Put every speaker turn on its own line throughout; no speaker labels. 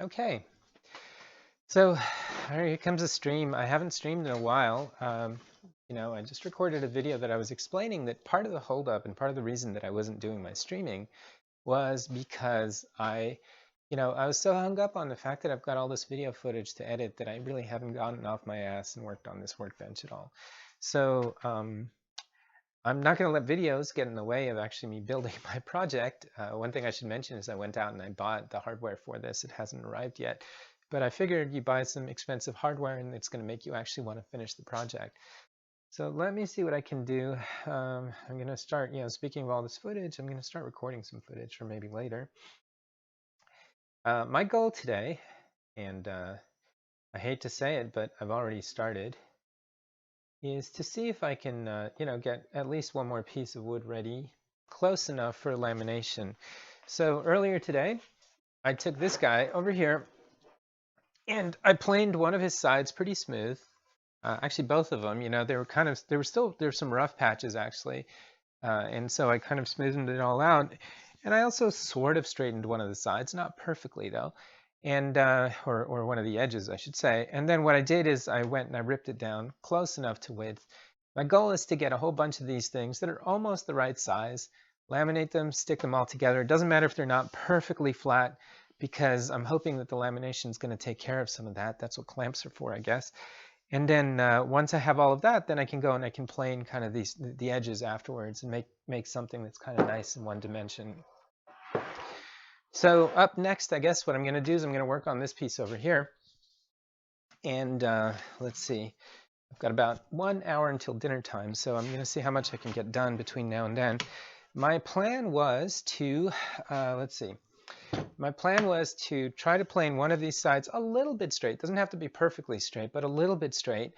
Okay, so here comes a stream. I haven't streamed in a while. I just recorded a video that I was explaining that part of the holdup and part of the reason that I wasn't doing my streaming was because I was so hung up on the fact that I've got all this video footage to edit that I really haven't gotten off my ass and worked on this workbench at all. So I'm not going to let videos get in the way of actually me building my project. One thing I should mention is I went out and I bought the hardware for this. It hasn't arrived yet, but I figured you buy some expensive hardware and it's going to make you actually want to finish the project. So let me see what I can do. I'm going to start, speaking of all this footage, I'm going to start recording some footage for maybe later. My goal today, and I hate to say it, but I've already started, is to see if I can, get at least one more piece of wood ready, close enough for lamination. So earlier today, I took this guy over here, and I planed one of his sides pretty smooth. Actually, both of them, there's some rough patches actually, and so I kind of smoothed it all out. And I also sort of straightened one of the sides, not perfectly though, and or one of the edges, I should say. And then what I did is I went and I ripped it down close enough to width. My goal is to get a whole bunch of these things that are almost the right size, laminate them, stick them all together. It doesn't matter if they're not perfectly flat, because I'm hoping that the lamination is going to take care of some of that. That's what clamps are for, I guess. And then once I have all of that, then I can go and I can plane kind of the edges afterwards and make something that's kind of nice in one dimension. So up next, I guess what I'm going to do is I'm going to work on this piece over here. And let's see, I've got about 1 hour until dinner time, so I'm going to see how much I can get done between now and then. My plan was to, my plan was to try to plane one of these sides a little bit straight. It doesn't have to be perfectly straight, but a little bit straight.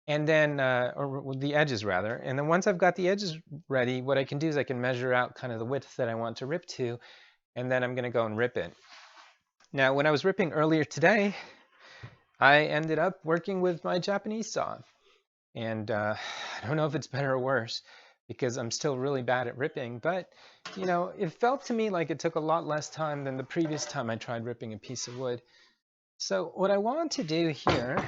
And then, or the edges rather. And then once I've got the edges ready, what I can do is I can measure out kind of the width that I want to rip to, and then I'm going to go and rip it. Now, when I was ripping earlier today, I ended up working with my Japanese saw. And I don't know if it's better or worse, because I'm still really bad at ripping, but it felt to me like it took a lot less time than the previous time I tried ripping a piece of wood. So what I want to do here,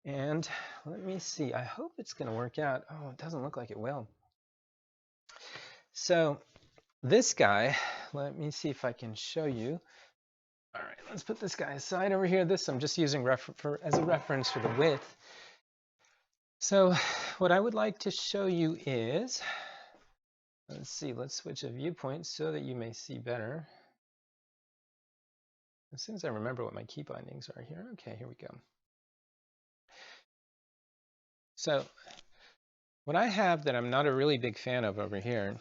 and let me see, I hope it's going to work out. Oh, it doesn't look like it will. So this guy, let me see if I can show you. All right, let's put this guy aside over here. This I'm just using as a reference for the width. So what I would like to show you is, let's see, let's switch a viewpoint so that you may see better. As soon as I remember what my key bindings are here. Okay, here we go. So what I have that I'm not a really big fan of over here,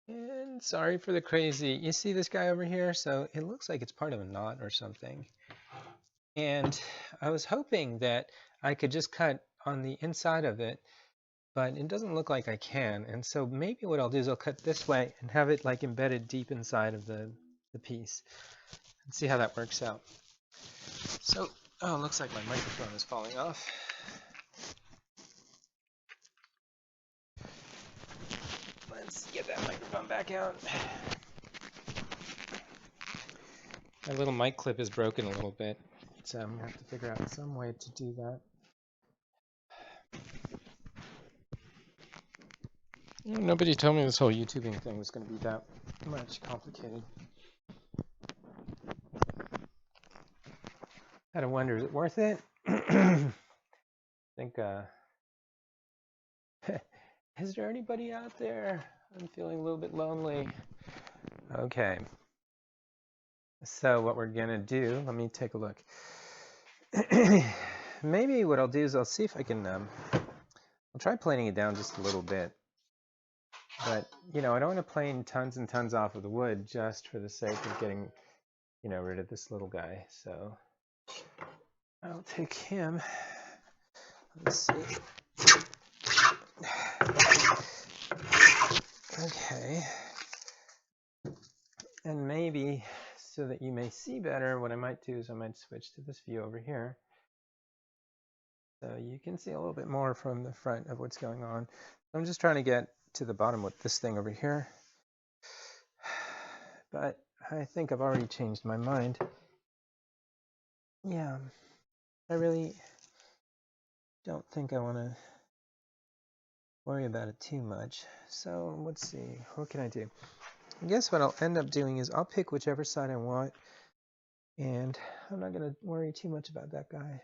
and sorry for the crazy, you see this guy over here? So it looks like it's part of a knot or something. And I was hoping that I could just cut on the inside of it, but it doesn't look like I can. And so maybe what I'll do is I'll cut this way and have it like embedded deep inside of the piece and see how that works out. So, oh, it looks like my microphone is falling off. Let's get that microphone back out. My little mic clip is broken a little bit, so I'm gonna have to figure out some way to do that. Nobody told me this whole YouTubing thing was going to be that much complicated. I had to wonder, is it worth it? I think, is there anybody out there? I'm feeling a little bit lonely. Okay. So what we're going to do, let me take a look. Maybe what I'll do is I'll see if I can, I'll try planing it down just a little bit. But, I don't want to plane tons and tons off of the wood just for the sake of getting, rid of this little guy. So I'll take him. Let's see. Okay. And maybe so that you may see better, what I might do is I might switch to this view over here. So you can see a little bit more from the front of what's going on. I'm just trying to get to the bottom with this thing over here. But I think I've already changed my mind. Yeah, I really don't think I want to worry about it too much. So let's see, what can I do? I guess what I'll end up doing is I'll pick whichever side I want, and I'm not going to worry too much about that guy,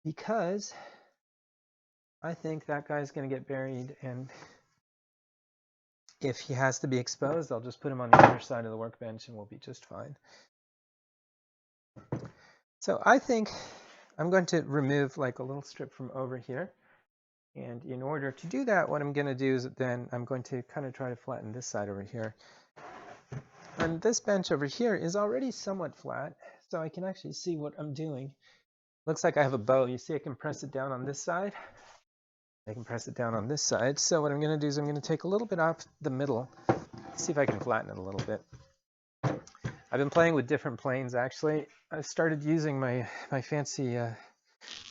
because I think that guy's going to get buried, and if he has to be exposed, I'll just put him on the other side of the workbench and we'll be just fine. So I think I'm going to remove like a little strip from over here. And in order to do that, what I'm going to do is then I'm going to kind of try to flatten this side over here. And this bench over here is already somewhat flat, so I can actually see what I'm doing. Looks like I have a bow. You see I can press it down on this side. I can press it down on this side. So what I'm going to do is I'm going to take a little bit off the middle, see if I can flatten it a little bit. I've been playing with different planes, actually. I started using my fancy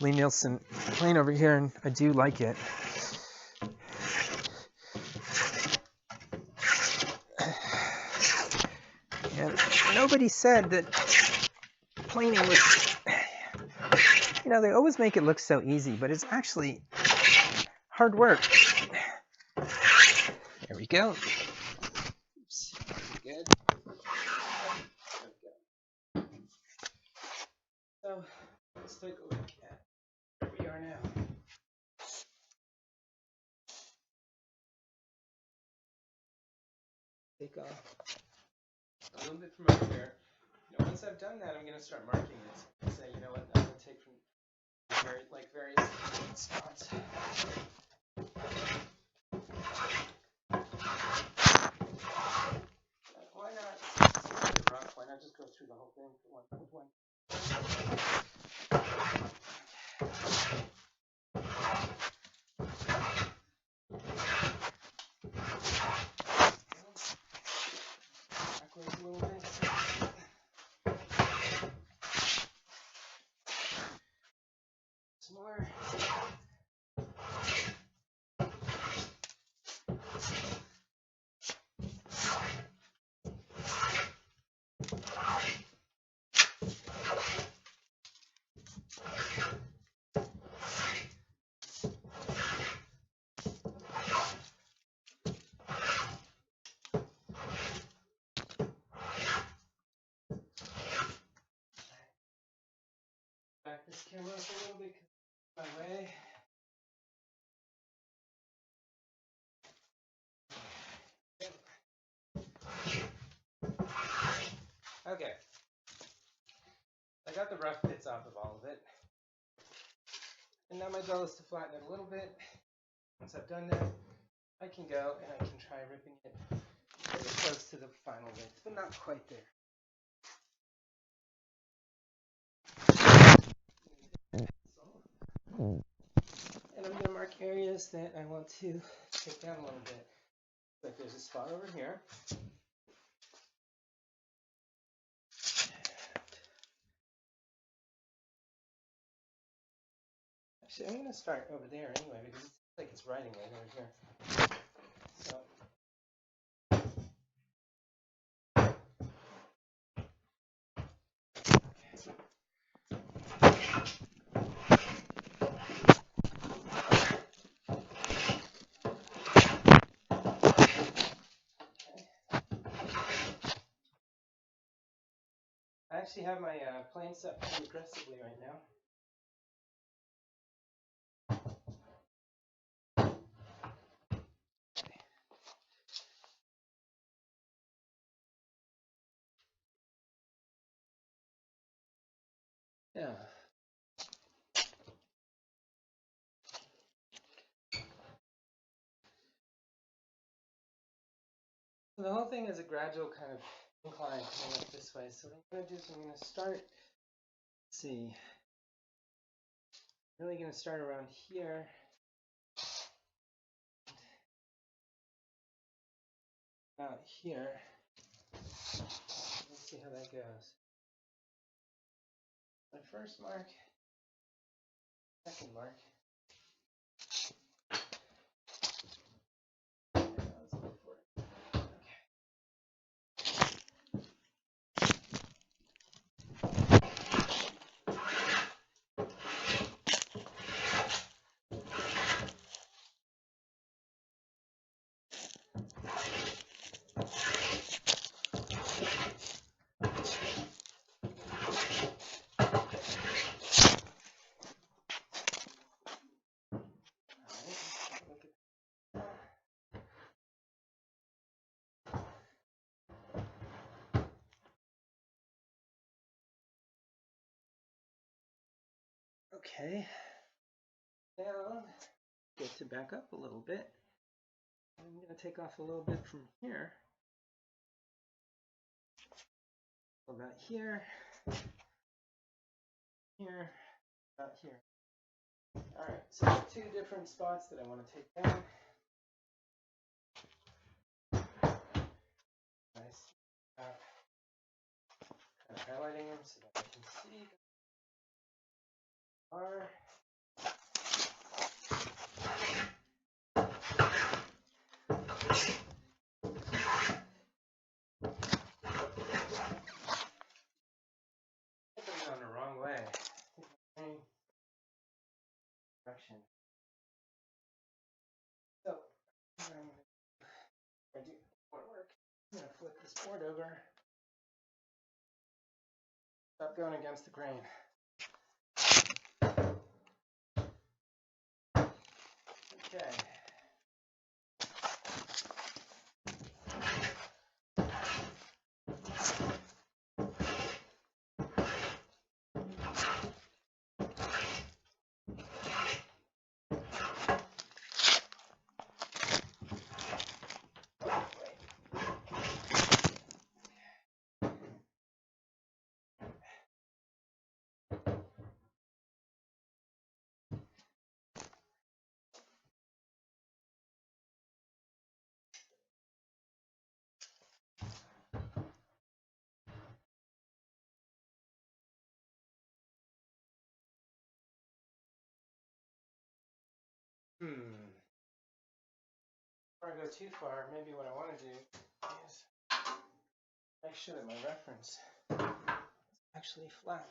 Lee Nielsen plane over here, and I do like it. And nobody said that planing was, you know, they always make it look so easy, but it's actually hard work. There we go. Oops. Good. So let's take a look at where we are now. Take off a little bit from over here. You know, once I've done that, I'm going to start marking this and say, you know what, I'm going to take from various spots. Why not? Rough. Why not just go through the whole thing with one? Backwards a little bit. Some more. Back this camera up a little bit, my way. Okay. I got the rough bits off of all of it. And now my goal is to flatten it a little bit. Once I've done that, I can go and I can try ripping it very close to the final width, but not quite there. And I'm going to mark areas that I want to take down a little bit. Like there's a spot over here. Actually, I'm going to start over there anyway, because it seems like it's writing right over here. So, I actually have my plane set pretty aggressively right now. Yeah. So the whole thing is a gradual kind of incline coming up this way. So what I'm going to do is I'm going to start, let's see, really going to start around here. Out here. Let's see how that goes. My first mark, second mark. Yeah, let's go for it. Okay. Okay. Now, get to back up a little bit. I'm going to take off a little bit from here. About here. Here. About here. All right, so 2 different spots that I want to take down. Nice. Kind of highlighting them so that I can see are. I think I'm going the wrong way. Direction. So, if I do more work, I'm going to flip this board over. Stop going against the grain. Okay. Before I go too far, maybe what I want to do is make sure that my reference is actually flat.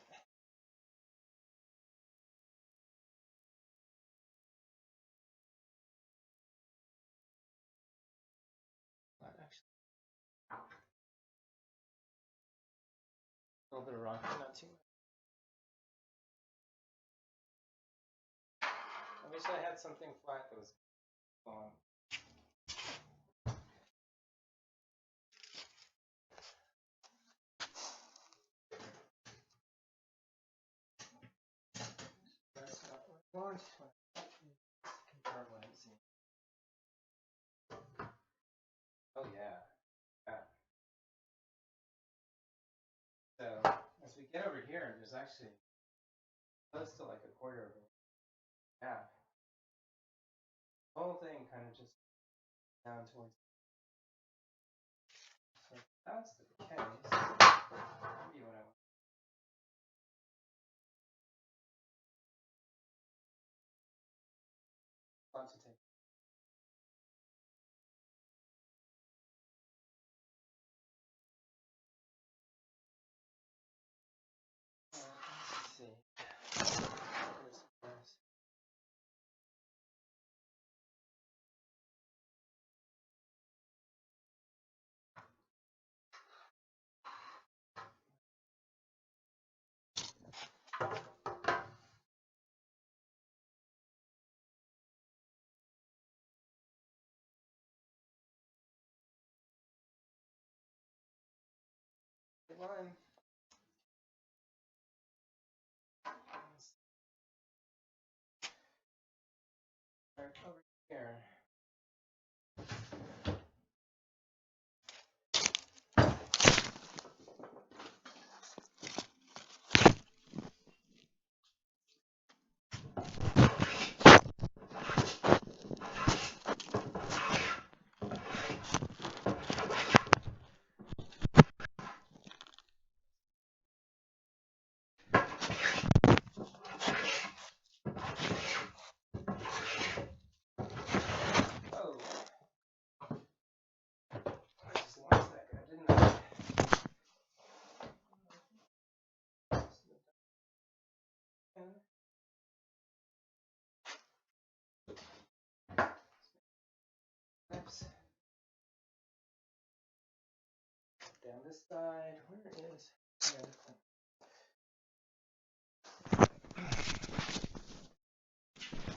Flat, actually. A little bit of rock, not too much. I wish I had something flat that was long. That's not what I want. Confirm what I'm seeing. Oh yeah. So as we get over here, there's actually close to like a quarter of a gap. The whole thing kind of just down towards. So if that's the case, maybe what I want to take. Let's see. One. Start over here. Down this side, where is the other thing?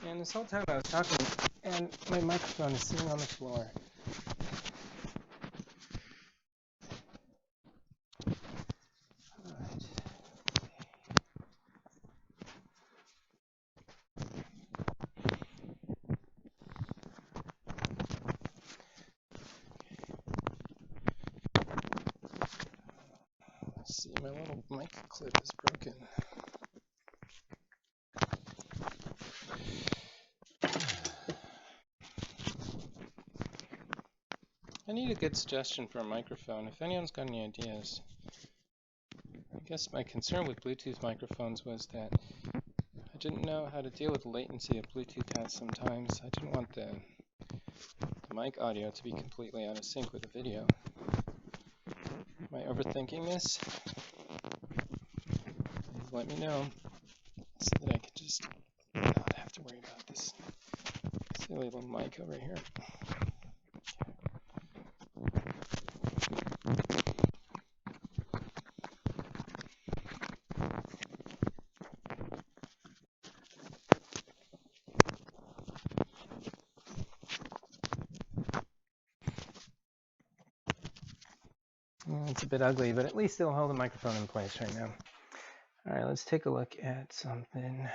And this whole time I was talking, and my microphone is sitting on the floor.
little mic clip is broken. I need a good suggestion for a microphone. If anyone's got any ideas. I guess my concern with Bluetooth microphones was that I didn't know how to deal with the latency that Bluetooth has sometimes. I didn't want the mic audio to be completely out of sync with the video. Am I overthinking this? Please let me know so that I could just not have to worry about this silly little mic over here.
Well, it's a bit ugly, but at least it'll hold the microphone in place right now. All right, let's take a look at something.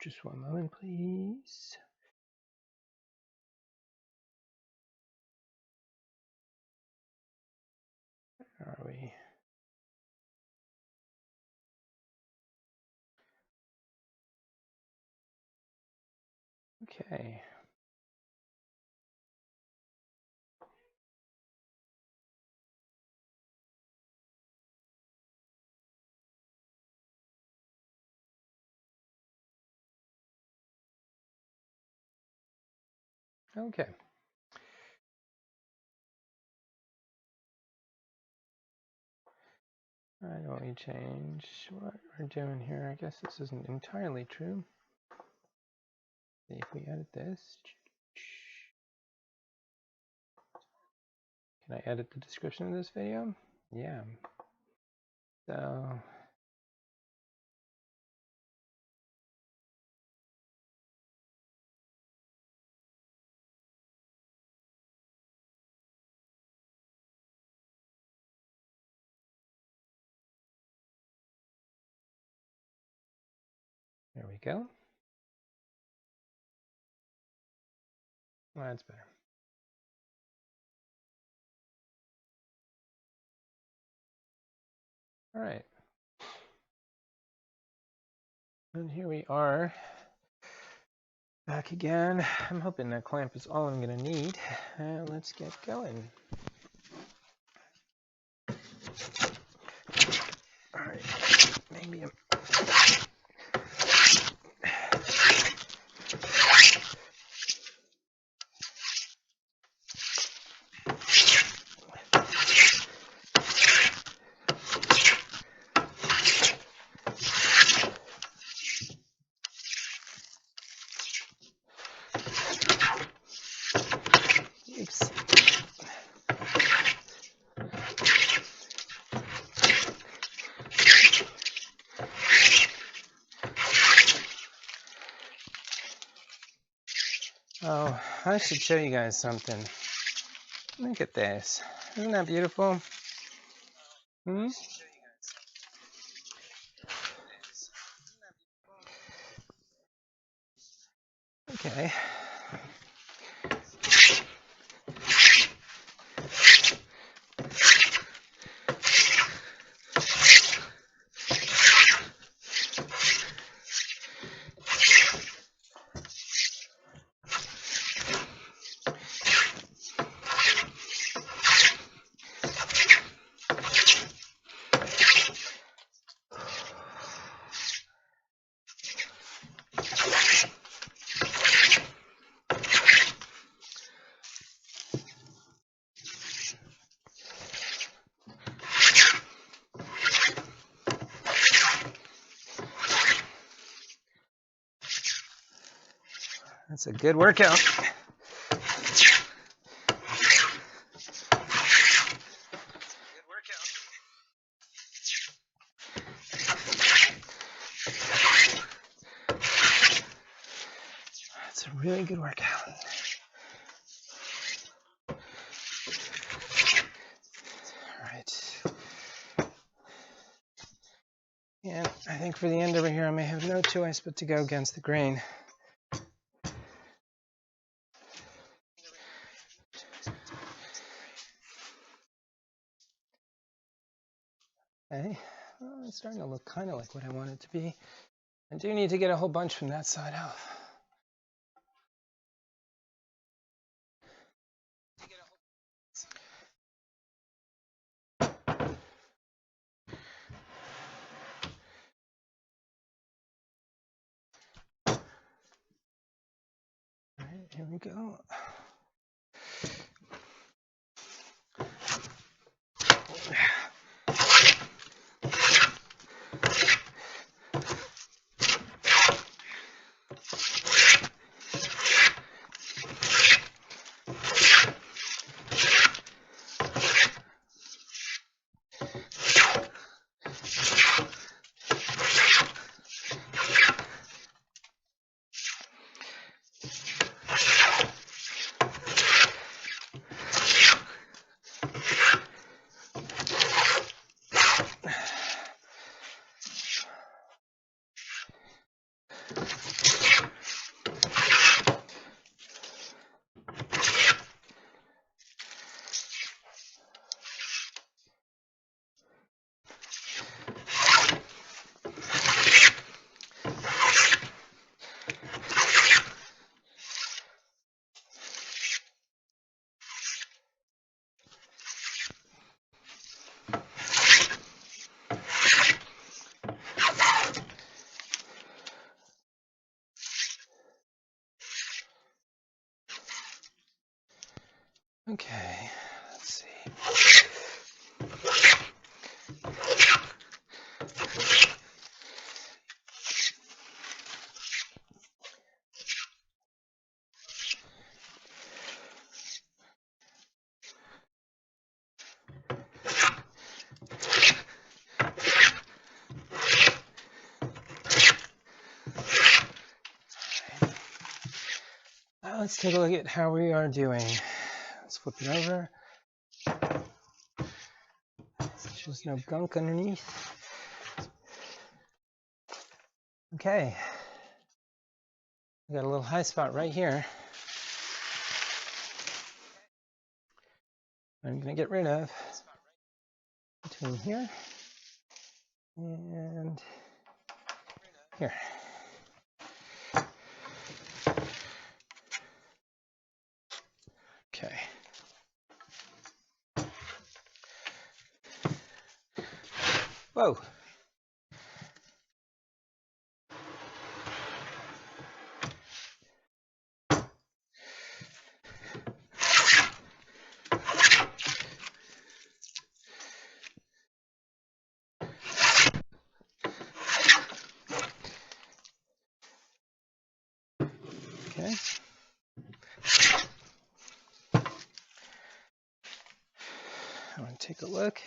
Just one moment, please. Where are we? Okay. Okay. All right, why don't we change what we're doing here? I guess this isn't entirely true. See if we edit this. Can I edit the description of this video? Yeah. So there we go. Well, that's better. All right. And here we are. Back again. I'm hoping that clamp is all I'm going to need. Let's get going. All right. Maybe I'm... Oops. Oh, I should show you guys something. Look at this. Isn't that beautiful? Hmm? Okay. That's a good workout. That's a really good workout. All right. And I think for the end over here, I may have no choice but to go against the grain. Okay. it's starting to look kind of like what I want it to be. I do need to get a whole bunch from that side off. All right, here we go. Okay, let's see. Now let's take a look at how we are doing. Let's flip it over. There's no gunk underneath. Okay. We got a little high spot right here. I'm going to get rid of between here and here. Okay. Whoa. Okay. I want to take a look.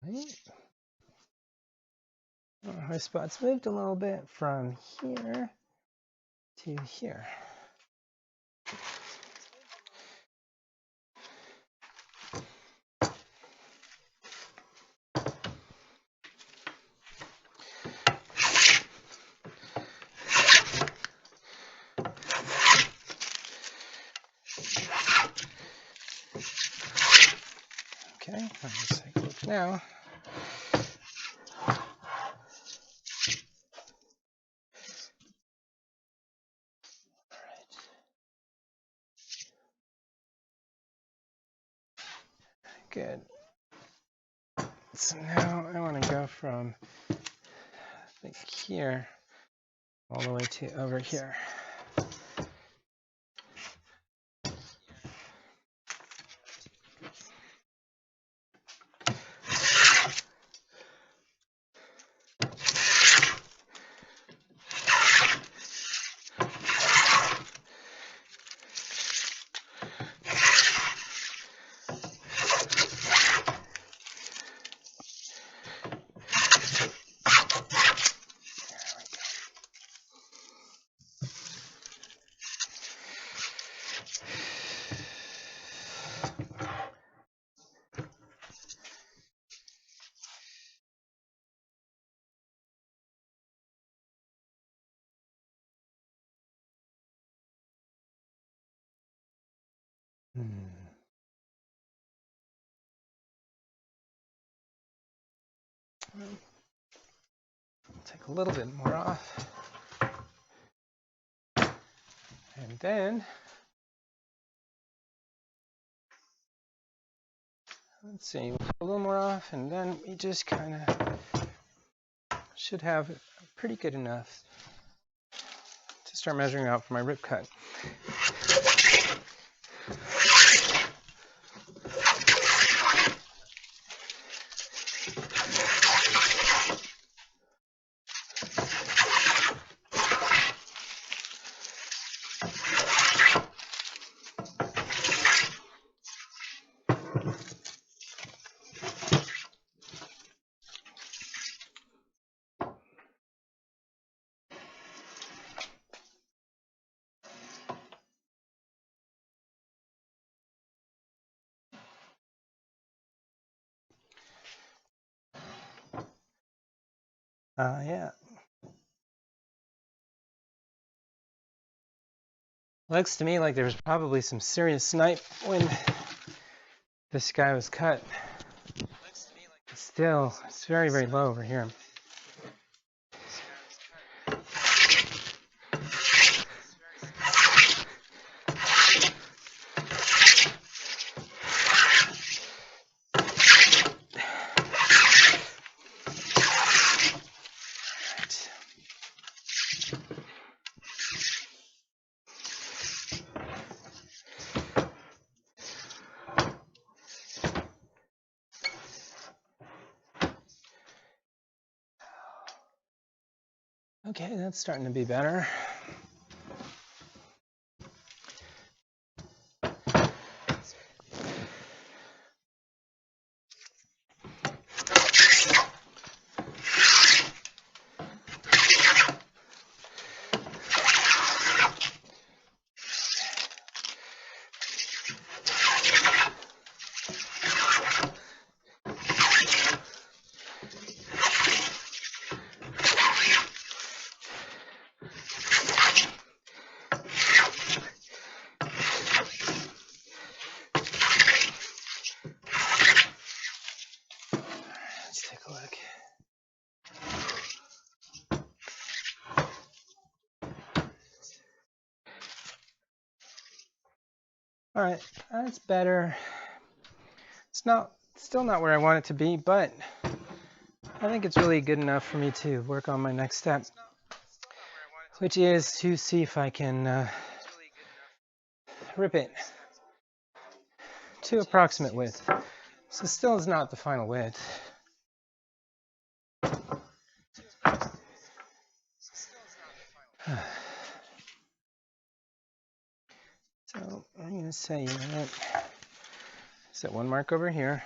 Right. Our spots moved a little bit from here to here. Okay, let's take a look now. Good. So now I want to go from, I think, here all the way to over here. Take a little bit more off. And then, let's see, we'll put a little more off, and then we just kind of should have pretty good enough to start measuring out for my rip cut. Yeah. Looks to me like there was probably some serious snipe when this guy was cut. Still, it's very, very low over here. Okay, that's starting to be better. Let's take a look. All right, that's better. It's still not where I want it to be, but I think it's really good enough for me to work on my next step, which is to see if I can rip it to approximate width. So still is not the final width. So I'm going to say, you know what, set one mark over here.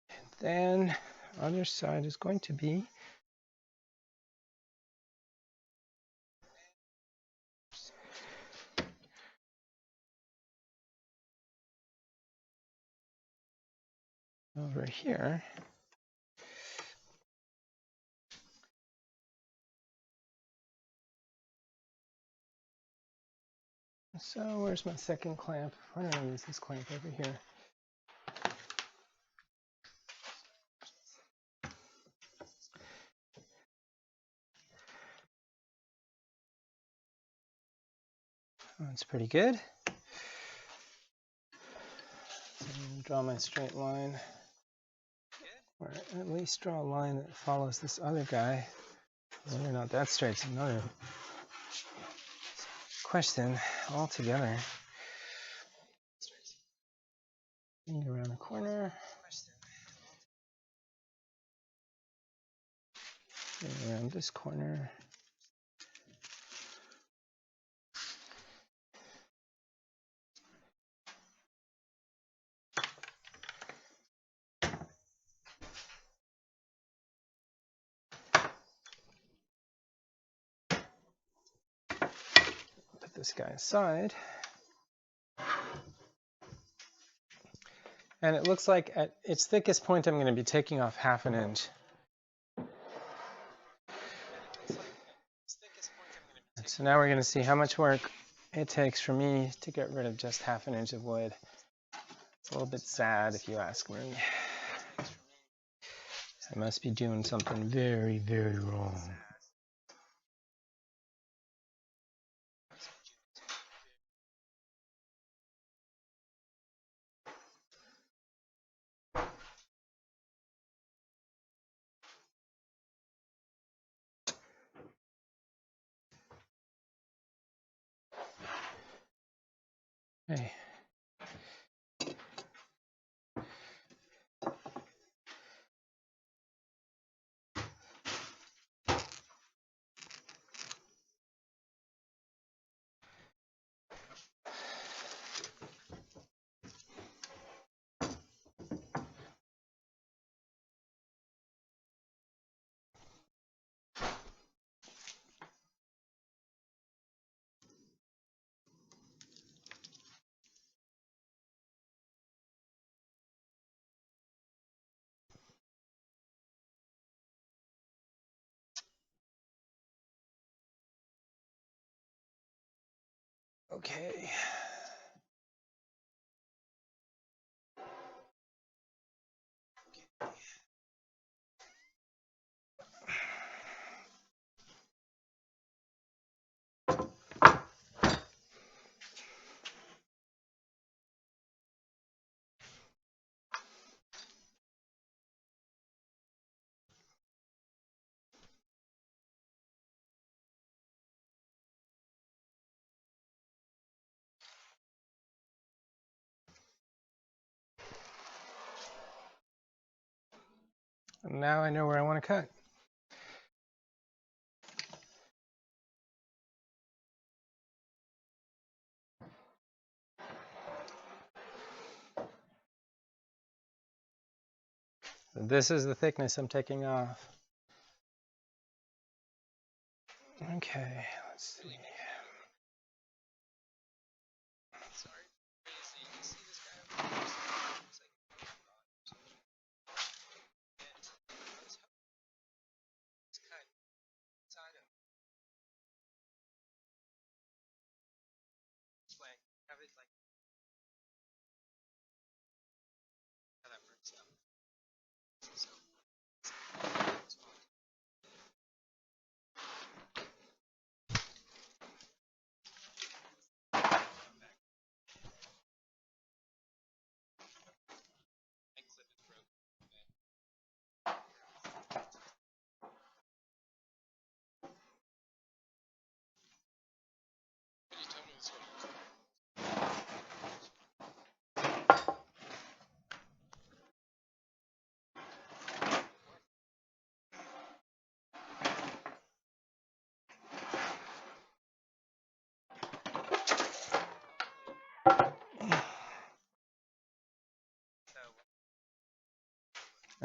And then other side is going to be over here. So where's my second clamp? Why don't I use this clamp over here? Oh, that's pretty good. So I'm going to draw my straight line, or at least draw a line that follows this other guy. Whether or not that's straight is another question altogether. Bring it around the corner. Bring around this corner. Put this guy aside. And it looks like at its thickest point, I'm going to be taking off 1/2 inch. So now we're going to see how much work it takes for me to get rid of just 1/2 inch of wood. It's a little bit sad if you ask me. I must be doing something very, very wrong. Hey. Okay. And now I know where I want to cut. This is the thickness I'm taking off. Okay, let's see.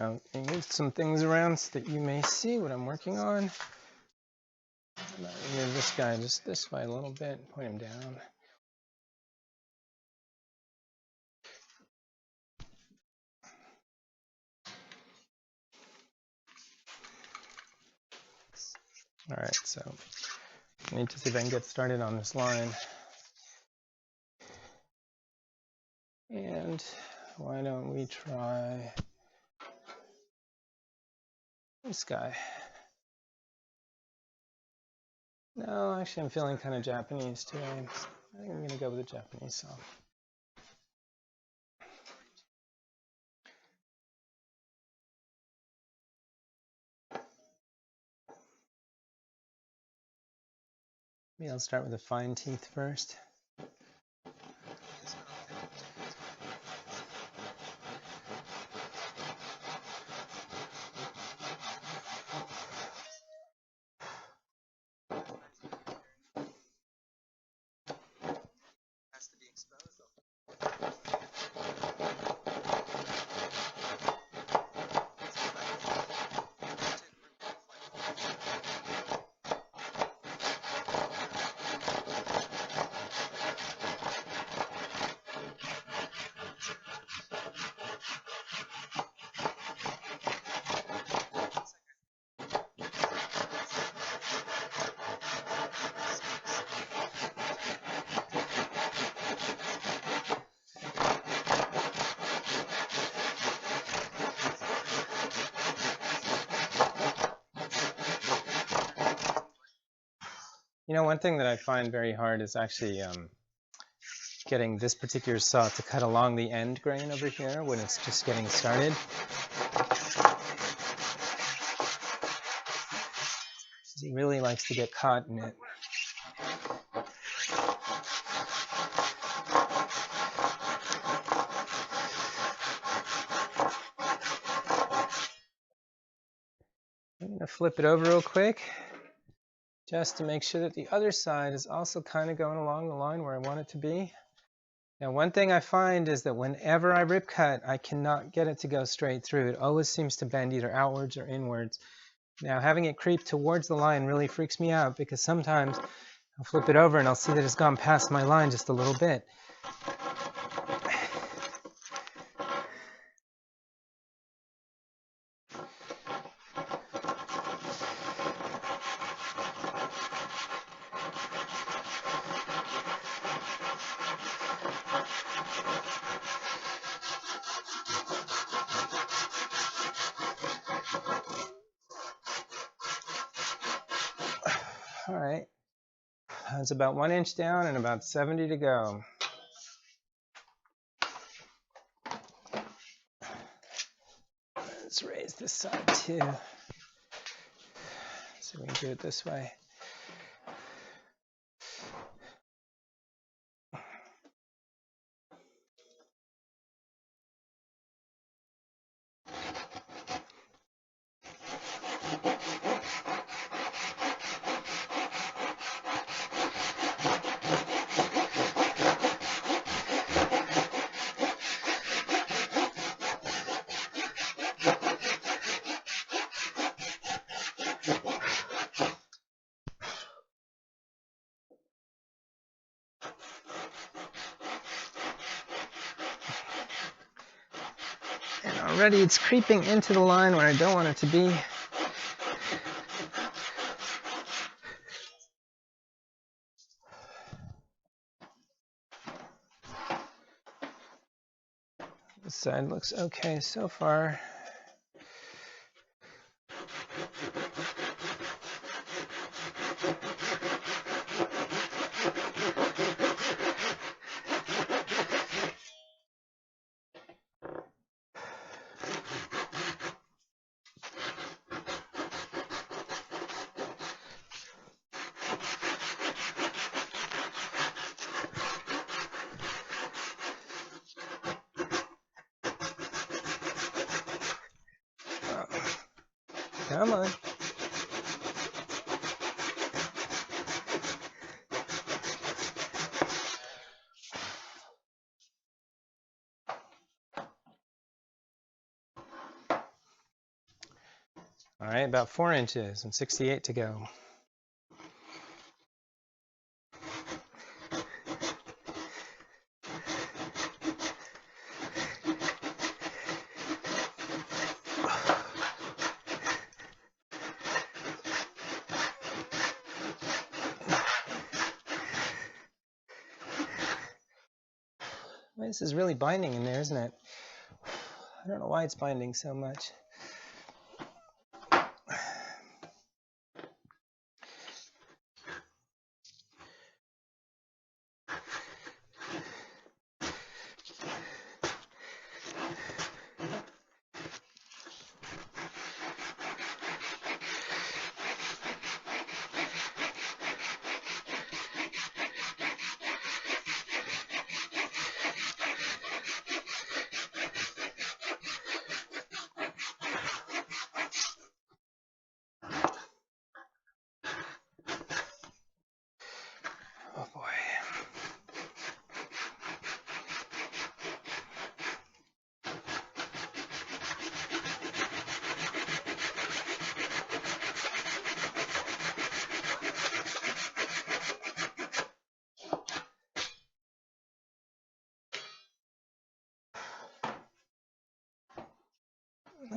I'll move some things around so that you may see what I'm working on. Move this guy just this way a little bit, point him down. All right, so I need to see if I can get started on this line. And why don't we try this guy? No, actually I'm feeling kind of Japanese today. I think I'm gonna go with the Japanese saw. Maybe I'll start with the fine teeth first. You know, one thing that I find very hard is actually getting this particular saw to cut along the end grain over here when it's just getting started. It really likes to get caught in it. I'm going to flip it over real quick just to make sure that the other side is also kind of going along the line where I want it to be. Now, one thing I find is that whenever I rip cut, I cannot get it to go straight through. It always seems to bend either outwards or inwards. Now, having it creep towards the line really freaks me out because sometimes I'll flip it over and I'll see that it's gone past my line just a little bit. All right, that's about 1 inch down and about 70 to go. Let's raise this side too. So we can do it this way. And already it's creeping into the line where I don't want it to be. This side looks okay so far. Come on. All right, about 4 inches and 68 to go. This is really binding in there, isn't it? I don't know why it's binding so much. Oh boy.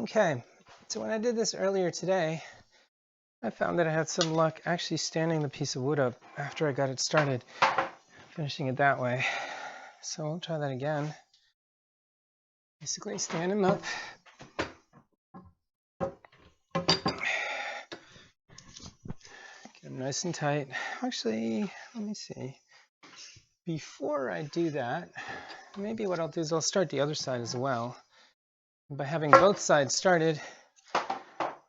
Okay, so when I did this earlier today, I found that I had some luck actually standing the piece of wood up after I got it started, finishing it that way. So I'll try that again. Basically stand him up. Get them nice and tight. Actually, let me see. Before I do that, maybe what I'll do is I'll start the other side as well. By having both sides started,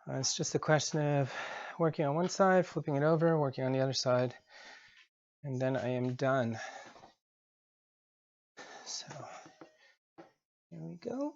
it's just a question of working on one side, flipping it over, working on the other side, and then I am done. So here we go.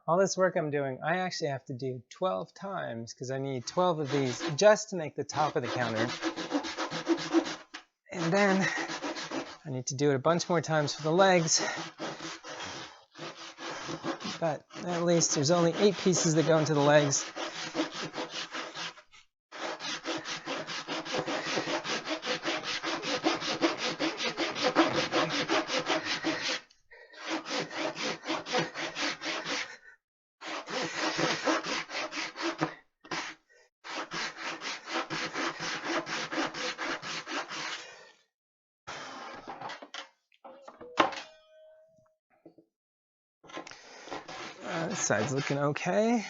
All this work I'm doing, I actually have to do 12 times because I need 12 of these just to make the top of the counter. And then I need to do it a bunch more times for the legs. But at least there's only 8 pieces that go into the legs. This side's looking okay.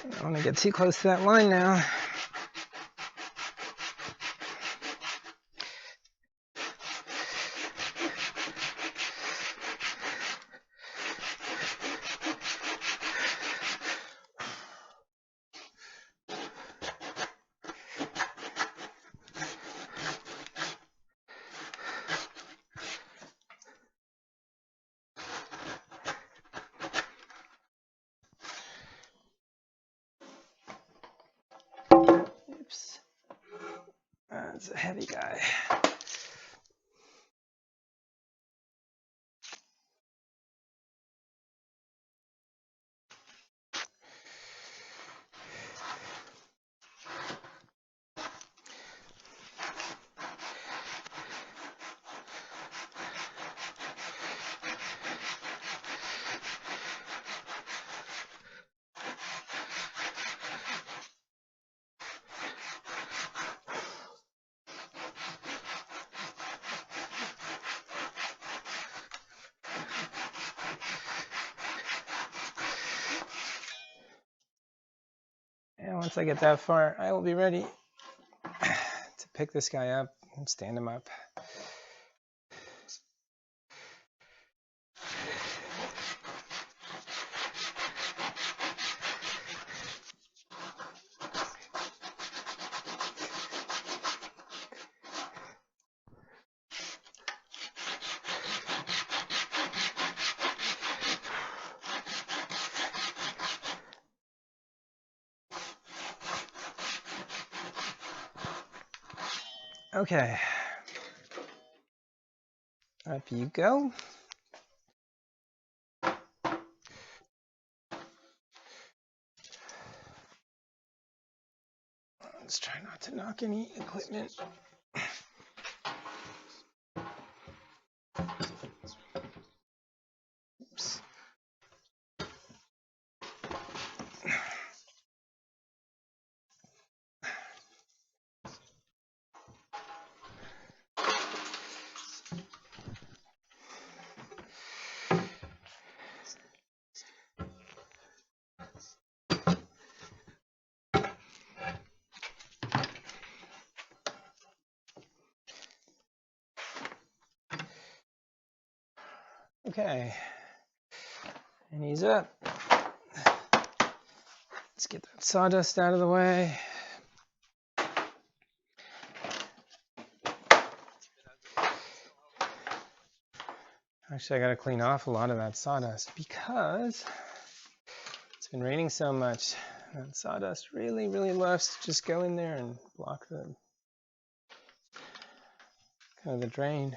I don't want to get too close to that line now. Oops. That's a heavy guy. And once I get that far, I will be ready to pick this guy up and stand him up. Okay, up you go. Let's try not to knock any equipment. Oops. Okay, and ease up. Let's get that sawdust out of the way. Actually, I gotta clean off a lot of that sawdust because it's been raining so much. That sawdust really, really loves to just go in there and block the kind of the drain.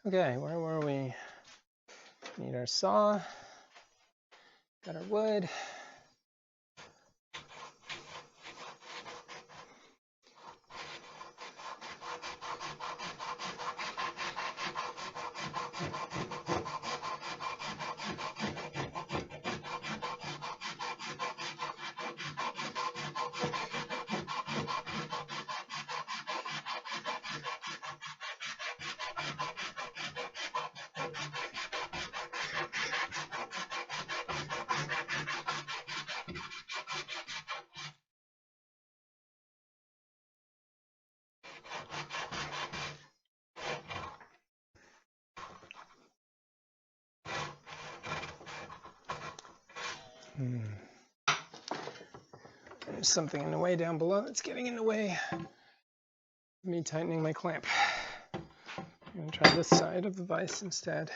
Okay, where were we? Need our saw. Got our wood. There's something in the way down below that's getting in the way of me tightening my clamp. I'm going to try this side of the vise instead.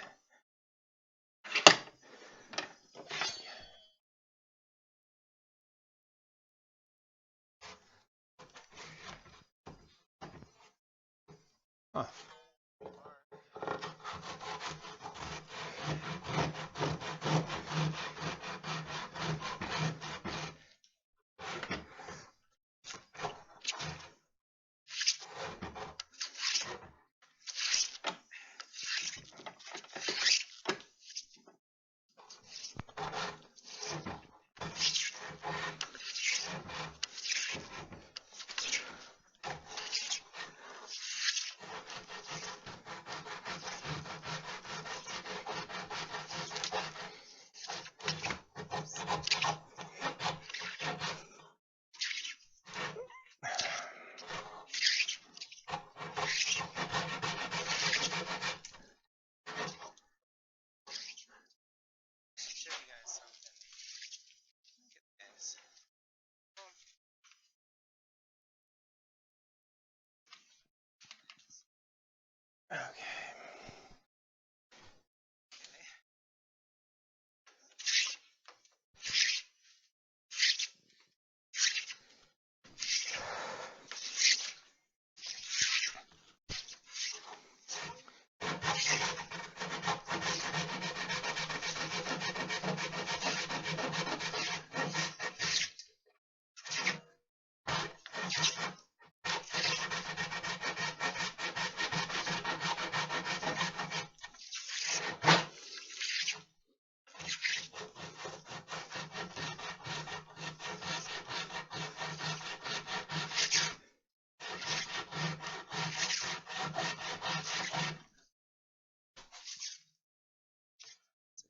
Oh. Okay.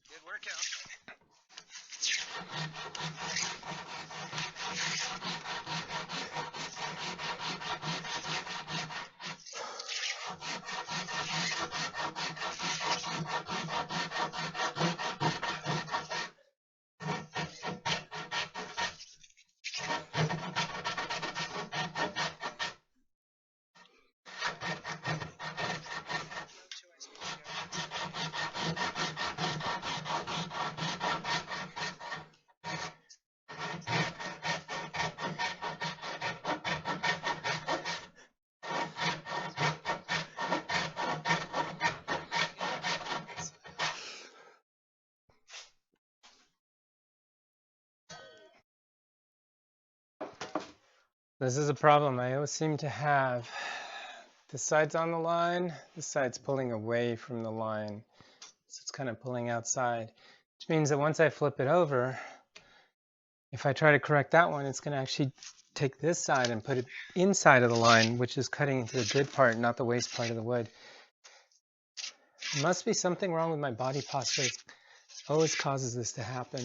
Good workout. This is a problem I always seem to have. This side's on the line, this side's pulling away from the line. So it's kind of pulling outside, which means that once I flip it over, if I try to correct that one, it's going to actually take this side and put it inside of the line, which is cutting into the good part, not the waste part of the wood. There must be something wrong with my body posture. It always causes this to happen.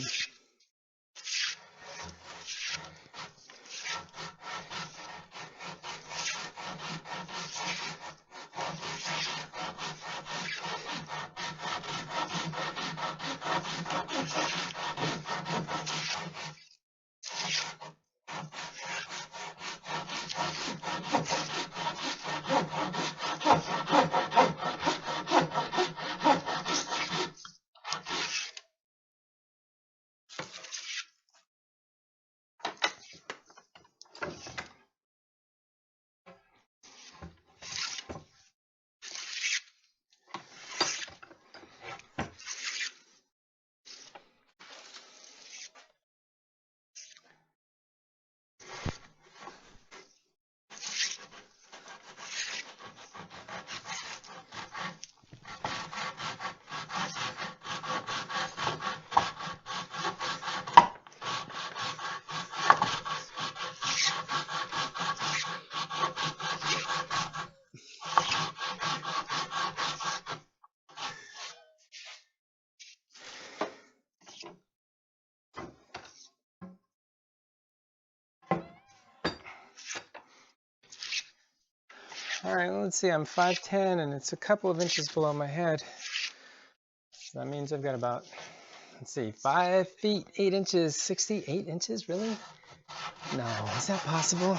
All right, well, let's see. I'm 5'10", and it's a couple of inches below my head. So that means I've got about, let's see, 5 feet 8 inches. 68 inches, really? No, is that possible?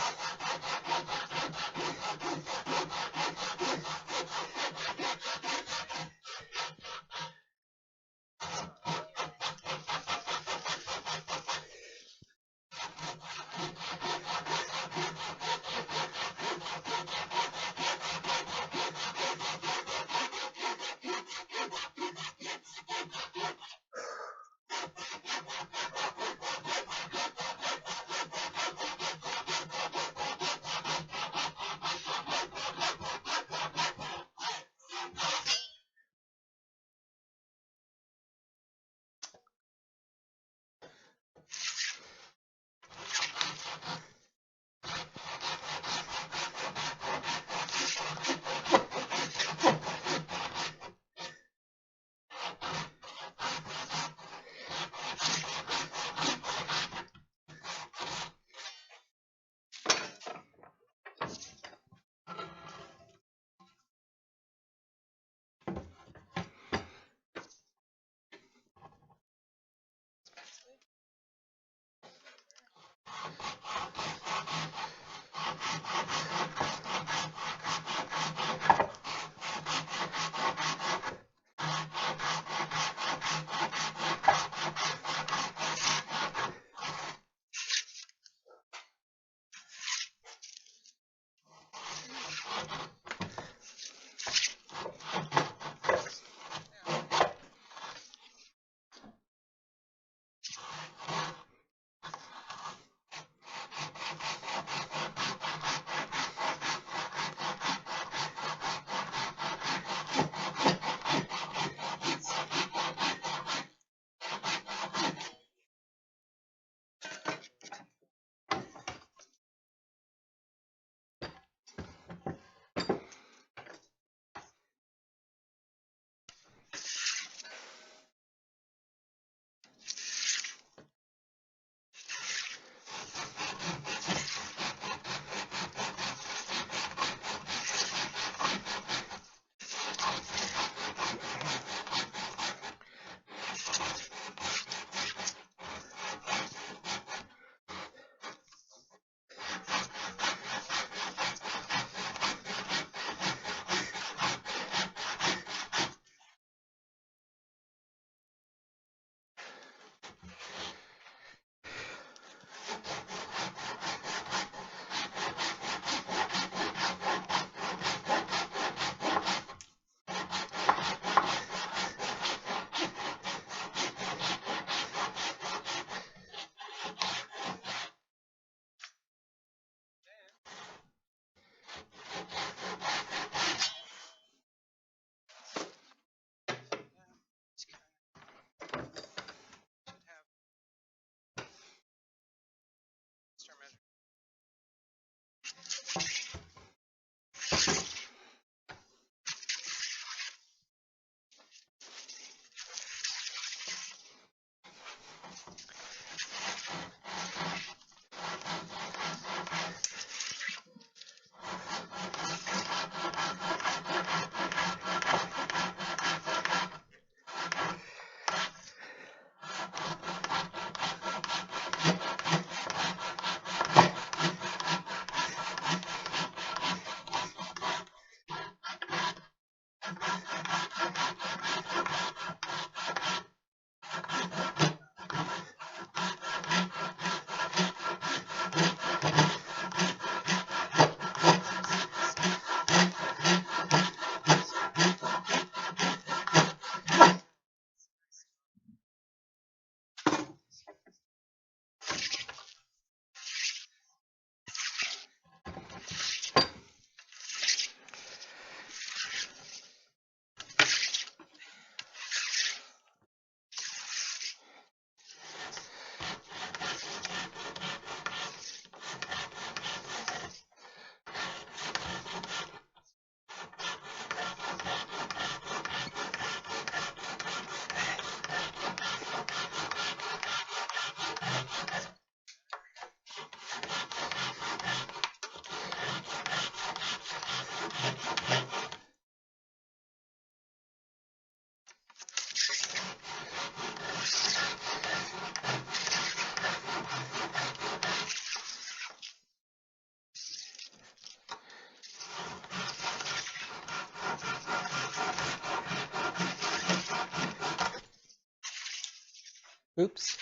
Oops.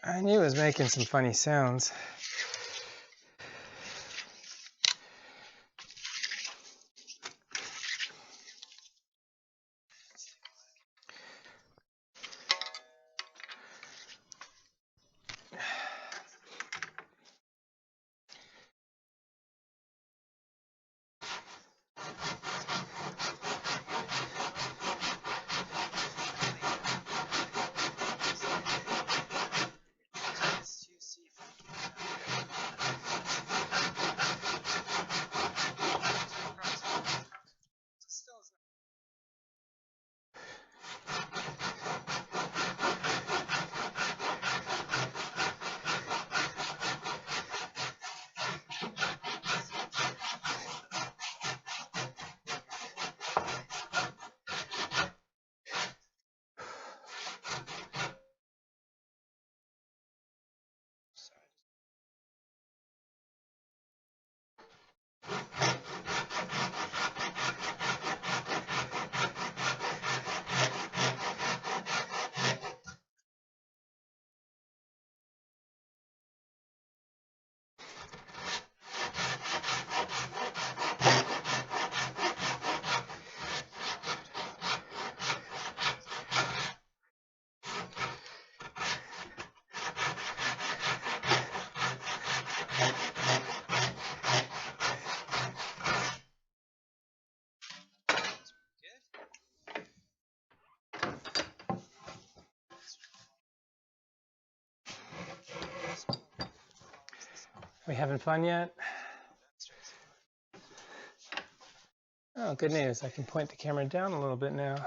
I knew it was making some funny sounds. We having fun yet? Oh, good news. I can point the camera down a little bit now.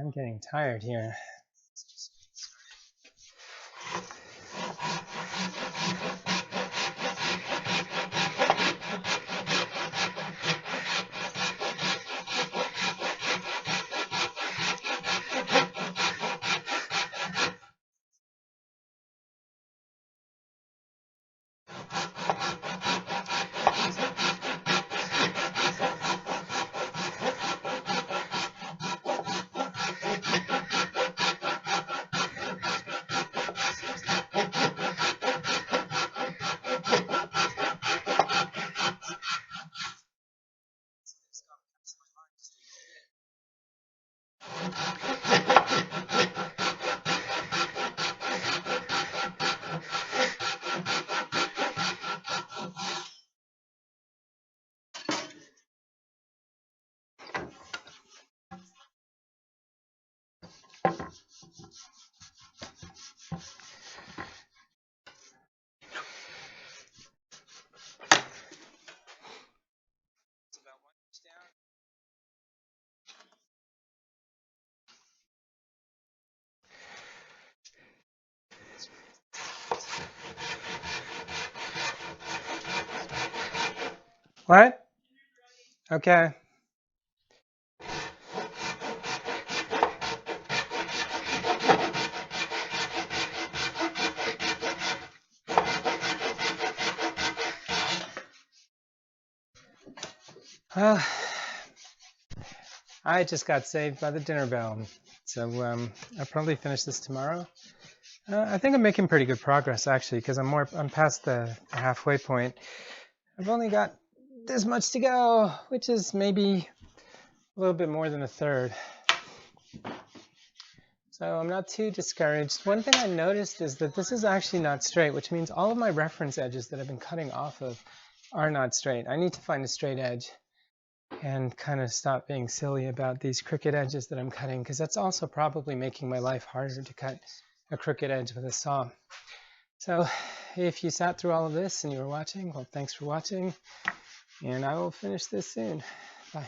I'm getting tired here. What? Okay. Well, I just got saved by the dinner bell. So I'll probably finish this tomorrow. I think I'm making pretty good progress actually, because I'm past the halfway point. I've only got this much to go, which is maybe a little bit more than a third. So I'm not too discouraged. One thing I noticed is that this is actually not straight, which means all of my reference edges that I've been cutting off of are not straight. I need to find a straight edge and kind of stop being silly about these crooked edges that I'm cutting, because that's also probably making my life harder to cut a crooked edge with a saw. So if you sat through all of this and you were watching, well, thanks for watching, and I will finish this soon. Bye.